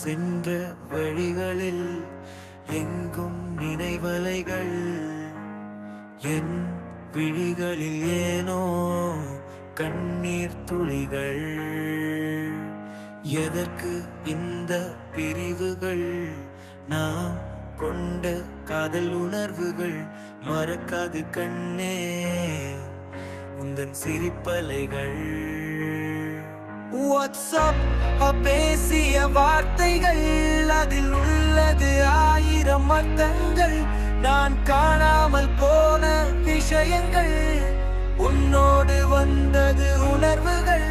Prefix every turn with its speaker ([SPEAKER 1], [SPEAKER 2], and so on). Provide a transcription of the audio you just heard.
[SPEAKER 1] சென்ற வழிகளில் எங்கும் நினைவலைகள், என் விழிகளில் ஏனோ கண்ணீர் துளிகள். எதற்கு இந்த பிரிவுகள்? நாம் கொண்ட காதல் உணர்வுகள் மறக்காது கண்ணே உந்தன் சிரிப்பலைகள். வாட்ஸ்அப் பேசிய வார்த்தைகள், அதில் உள்ளது 1000 அர்த்தங்கள். நான் காணாமல் போன விஷயங்கள், உன்னோடு வந்தது உணர்வுகள்.